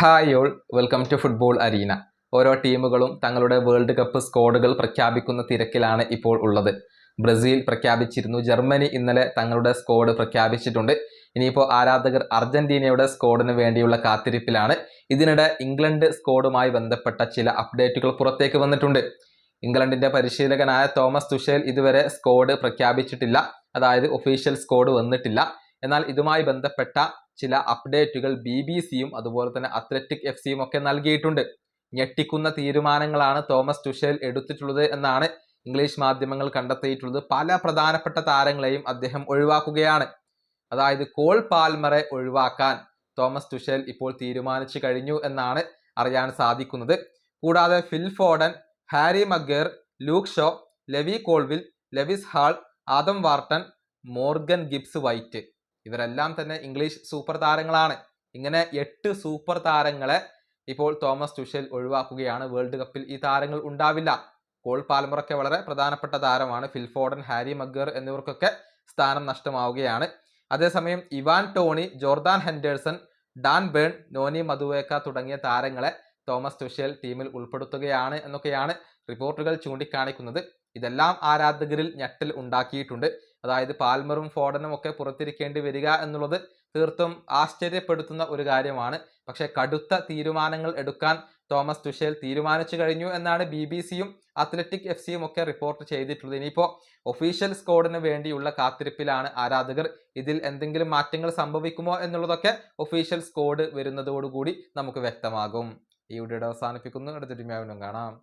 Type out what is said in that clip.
Hi all, welcome to football arena. ഓരോ ടീമുകളും തങ്ങളുടെ വേൾഡ് കപ്പ് സ്ക്വാഡുകൾ പ്രഖ്യാപിക്കുന്ന തിരക്കിലാണ് ഇപ്പോൾ ഉള്ളത്. ബ്രസീൽ പ്രഖ്യാപിച്ചിരുന്നു, ജർമ്മനി ഇന്നലെ തങ്ങളുടെ സ്ക്വാഡ് പ്രഖ്യാപിച്ചിട്ടുണ്ട്. ഇനിയിപ്പോൾ ആരാധകർ അർജന്റീനയുടെ സ്ക്വാഡിന് വേണ്ടിയുള്ള കാത്തിരിപ്പിലാണ്. ഇതിനിടെ ഇംഗ്ലണ്ട് സ്ക്വാഡുമായി ബന്ധപ്പെട്ട ചില അപ്ഡേറ്റുകൾ പുറത്തേക്ക് വന്നിട്ടുണ്ട്. ഇംഗ്ലണ്ടിന്റെ പരിശീലകനായ തോമസ് തുഷേൽ ഇതുവരെ സ്ക്വാഡ് പ്രഖ്യാപിച്ചിട്ടില്ല, അതായത് ഒഫീഷ്യൽ സ്ക്വാഡ് വന്നിട്ടില്ല. എന്നാൽ ഇതുമായി ബന്ധപ്പെട്ട ചില അപ്ഡേറ്റുകൾ BBC-യും അതുപോലെ തന്നെ അത്ലറ്റിക് FC-യും ഒക്കെ നൽകിയിട്ടുണ്ട്. ഞെട്ടിക്കുന്ന തീരുമാനങ്ങളാണ് തോമസ് തുഷേൽ എടുത്തിട്ടുള്ളത് എന്നാണ് ഇംഗ്ലീഷ് മാധ്യമങ്ങൾ കണ്ടെത്തിയിട്ടുള്ളത്. പല പ്രധാനപ്പെട്ട താരങ്ങളെയും അദ്ദേഹം ഒഴിവാക്കുകയാണ്. അതായത് കോൾ പാൽമറെ ഒഴിവാക്കാൻ തോമസ് തുഷേൽ ഇപ്പോൾ തീരുമാനിച്ചു കഴിഞ്ഞു എന്നാണ് അറിയാൻ സാധിക്കുന്നത്. കൂടാതെ Phil Foden, Harry Maguire, Luke Shaw, Levi Colwill, Lewis Hall, Adam Wharton, Morgan Gibbs White, ഇവരെല്ലാം തന്നെ ഇംഗ്ലീഷ് സൂപ്പർ താരങ്ങളാണ്. ഇങ്ങനെ 8 സൂപ്പർ താരങ്ങളെ ഇപ്പോൾ തോമസ് തുഷേൽ ഒഴിവാക്കുകയാണ്. വേൾഡ് കപ്പിൽ ഈ താരങ്ങൾ ഉണ്ടാവില്ല. കോൾ പാൽമറൊക്കെ വളരെ പ്രധാനപ്പെട്ട താരമാണ്. ഫിൽ ഫോഡൻ, ഹാരി മഗ്വയർ എന്നിവർക്കൊക്കെ സ്ഥാനം നഷ്ടമാവുകയാണ്. അതേസമയം Ivan Toney, Jordan Henderson, Dan Burn, Noni Madueke തുടങ്ങിയ താരങ്ങളെ തോമസ് തുഷേൽ ടീമിൽ ഉൾപ്പെടുത്തുകയാണ് എന്നൊക്കെയാണ് റിപ്പോർട്ടുകൾ ചൂണ്ടിക്കാണിക്കുന്നത്. ഇതെല്ലാം ആരാധകരിൽ ഞെട്ടൽ ഉണ്ടാക്കിയിട്ടുണ്ട്. അതായത് പാൽമറും ഫോഡനും ഒക്കെ പുറത്തിരിക്കേണ്ടി വരിക എന്നുള്ളത് തീർത്തും ആശ്ചര്യപ്പെടുത്തുന്ന ഒരു കാര്യമാണ്. പക്ഷേ കടുത്ത തീരുമാനങ്ങൾ എടുക്കാൻ തോമസ് തുഷേൽ തീരുമാനിച്ചു കഴിഞ്ഞു എന്നാണ് BBC-യും അത്ലറ്റിക് FC-യും ഒക്കെ റിപ്പോർട്ട് ചെയ്തിട്ടുള്ളത്. ഇനിയിപ്പോൾ ഒഫീഷ്യൽ സ്ക്വാഡിന് വേണ്ടിയുള്ള കാത്തിരിപ്പിലാണ് ആരാധകർ. ഇതിൽ എന്തെങ്കിലും മാറ്റങ്ങൾ സംഭവിക്കുമോ എന്നുള്ളതൊക്കെ ഒഫീഷ്യൽ സ്ക്വാഡ് വരുന്നതോടുകൂടി നമുക്ക് വ്യക്തമാകും. ഈ വീഡിയോ അവസാനിപ്പിക്കുന്നു. അടുത്തൊരു വീഡിയോയിൽ കാണാം.